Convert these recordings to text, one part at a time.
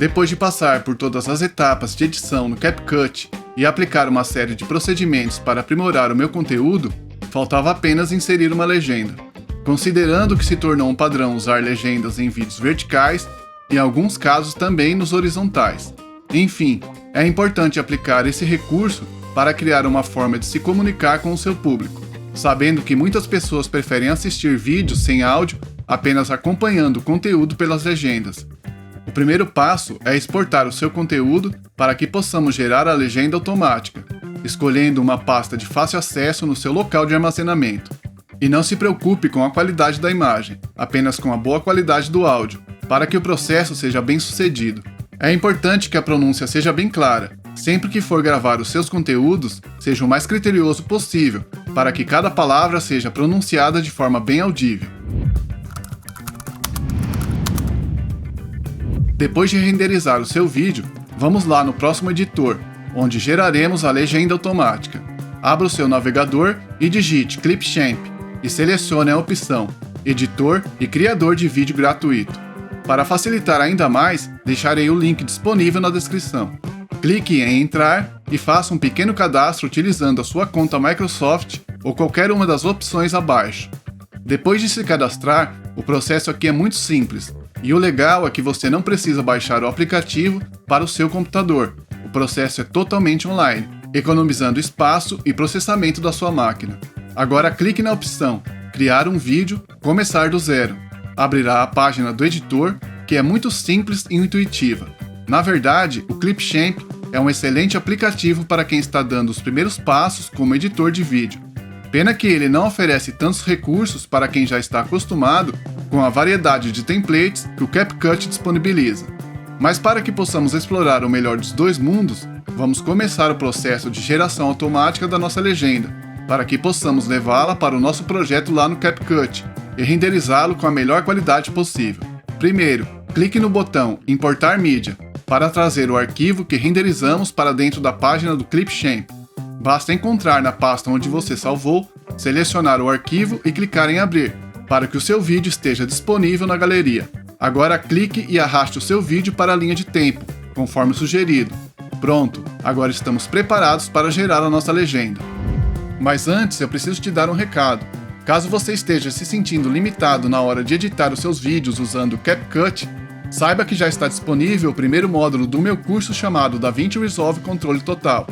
Depois de passar por todas as etapas de edição no CapCut e aplicar uma série de procedimentos para aprimorar o meu conteúdo, faltava apenas inserir uma legenda. Considerando que se tornou um padrão usar legendas em vídeos verticais e em alguns casos também nos horizontais. Enfim, é importante aplicar esse recurso para criar uma forma de se comunicar com o seu público, sabendo que muitas pessoas preferem assistir vídeos sem áudio apenas acompanhando o conteúdo pelas legendas. O primeiro passo é exportar o seu conteúdo para que possamos gerar a legenda automática, escolhendo uma pasta de fácil acesso no seu local de armazenamento. E não se preocupe com a qualidade da imagem, apenas com a boa qualidade do áudio, para que o processo seja bem sucedido. É importante que a pronúncia seja bem clara. Sempre que for gravar os seus conteúdos, seja o mais criterioso possível, para que cada palavra seja pronunciada de forma bem audível. Depois de renderizar o seu vídeo, vamos lá no próximo editor, onde geraremos a legenda automática. Abra o seu navegador e digite Clipchamp e selecione a opção Editor e Criador de Vídeo Gratuito. Para facilitar ainda mais, deixarei o link disponível na descrição. Clique em Entrar e faça um pequeno cadastro utilizando a sua conta Microsoft ou qualquer uma das opções abaixo. Depois de se cadastrar, o processo aqui é muito simples. E o legal é que você não precisa baixar o aplicativo para o seu computador. O processo é totalmente online, economizando espaço e processamento da sua máquina. Agora clique na opção Criar um vídeo, começar do zero. Abrirá a página do editor, que é muito simples e intuitiva. Na verdade, o Clipchamp é um excelente aplicativo para quem está dando os primeiros passos como editor de vídeo. Pena que ele não oferece tantos recursos para quem já está acostumado com a variedade de templates que o CapCut disponibiliza. Mas para que possamos explorar o melhor dos dois mundos, vamos começar o processo de geração automática da nossa legenda, para que possamos levá-la para o nosso projeto lá no CapCut e renderizá-lo com a melhor qualidade possível. Primeiro, clique no botão Importar mídia, para trazer o arquivo que renderizamos para dentro da página do Clipchamp. Basta encontrar na pasta onde você salvou, selecionar o arquivo e clicar em Abrir, para que o seu vídeo esteja disponível na galeria. Agora clique e arraste o seu vídeo para a linha de tempo, conforme sugerido. Pronto, agora estamos preparados para gerar a nossa legenda. Mas antes eu preciso te dar um recado. Caso você esteja se sentindo limitado na hora de editar os seus vídeos usando o CapCut, saiba que já está disponível o primeiro módulo do meu curso chamado DaVinci Resolve Controle Total,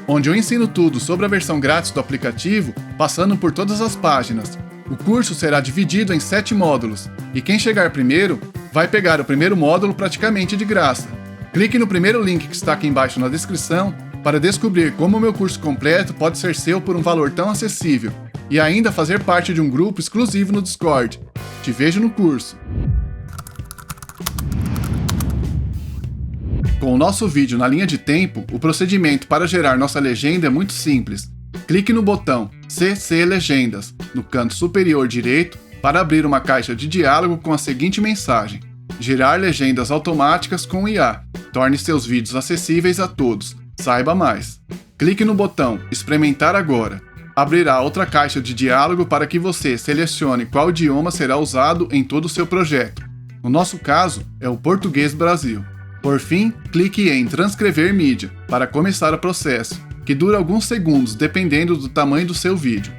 onde eu ensino tudo sobre a versão grátis do aplicativo, passando por todas as páginas. O curso será dividido em 7 módulos, e quem chegar primeiro vai pegar o primeiro módulo praticamente de graça. Clique no primeiro link que está aqui embaixo na descrição para descobrir como o meu curso completo pode ser seu por um valor tão acessível, e ainda fazer parte de um grupo exclusivo no Discord. Te vejo no curso! Com o nosso vídeo na linha de tempo, o procedimento para gerar nossa legenda é muito simples. Clique no botão CC Legendas, no canto superior direito, para abrir uma caixa de diálogo com a seguinte mensagem: Gerar legendas automáticas com IA. Torne seus vídeos acessíveis a todos. Saiba mais. Clique no botão Experimentar agora. Abrirá outra caixa de diálogo para que você selecione qual idioma será usado em todo o seu projeto. No nosso caso, é o Português Brasil. Por fim, clique em Transcrever mídia para começar o processo, que dura alguns segundos dependendo do tamanho do seu vídeo.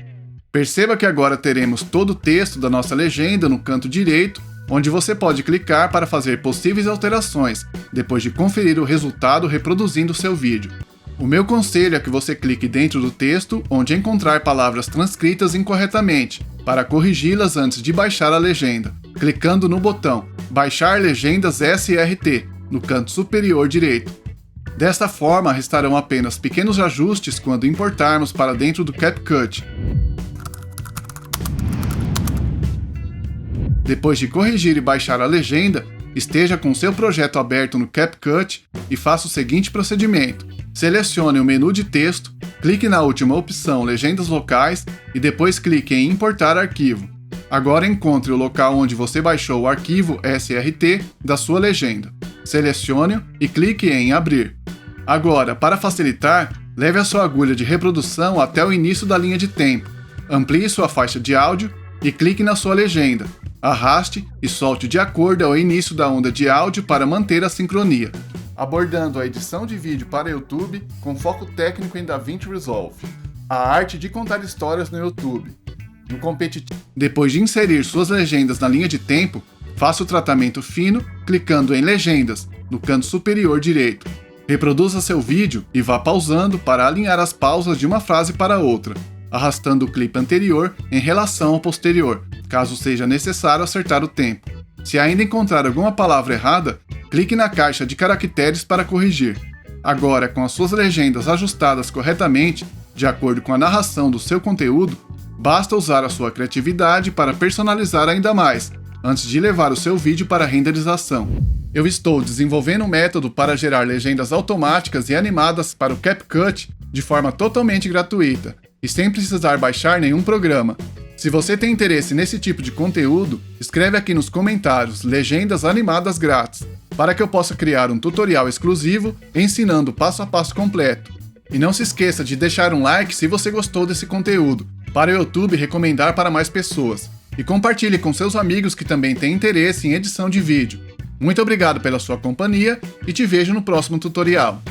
Perceba que agora teremos todo o texto da nossa legenda no canto direito, onde você pode clicar para fazer possíveis alterações, depois de conferir o resultado reproduzindo o seu vídeo. O meu conselho é que você clique dentro do texto onde encontrar palavras transcritas incorretamente, para corrigi-las antes de baixar a legenda, clicando no botão Baixar Legendas SRT, no canto superior direito. Desta forma, restarão apenas pequenos ajustes quando importarmos para dentro do CapCut. Depois de corrigir e baixar a legenda, esteja com seu projeto aberto no CapCut e faça o seguinte procedimento. Selecione o menu de texto, clique na última opção Legendas Locais e depois clique em Importar arquivo. Agora encontre o local onde você baixou o arquivo SRT da sua legenda. Selecione-o e clique em Abrir. Agora, para facilitar, leve a sua agulha de reprodução até o início da linha de tempo, amplie sua faixa de áudio e clique na sua legenda. Arraste e solte de acordo ao início da onda de áudio para manter a sincronia. Abordando a edição de vídeo para YouTube com foco técnico em DaVinci Resolve. A arte de contar histórias no YouTube. No competitivo. Depois de inserir suas legendas na linha de tempo, faça o tratamento fino clicando em Legendas, no canto superior direito. Reproduza seu vídeo e vá pausando para alinhar as pausas de uma frase para outra, arrastando o clipe anterior em relação ao posterior, caso seja necessário acertar o tempo. Se ainda encontrar alguma palavra errada, clique na caixa de caracteres para corrigir. Agora, com as suas legendas ajustadas corretamente, de acordo com a narração do seu conteúdo, basta usar a sua criatividade para personalizar ainda mais, antes de levar o seu vídeo para renderização. Eu estou desenvolvendo um método para gerar legendas automáticas e animadas para o CapCut de forma totalmente gratuita e sem precisar baixar nenhum programa. Se você tem interesse nesse tipo de conteúdo, escreve aqui nos comentários legendas animadas grátis, para que eu possa criar um tutorial exclusivo ensinando o passo a passo completo. E não se esqueça de deixar um like se você gostou desse conteúdo, para o YouTube recomendar para mais pessoas. E compartilhe com seus amigos que também têm interesse em edição de vídeo. Muito obrigado pela sua companhia e te vejo no próximo tutorial.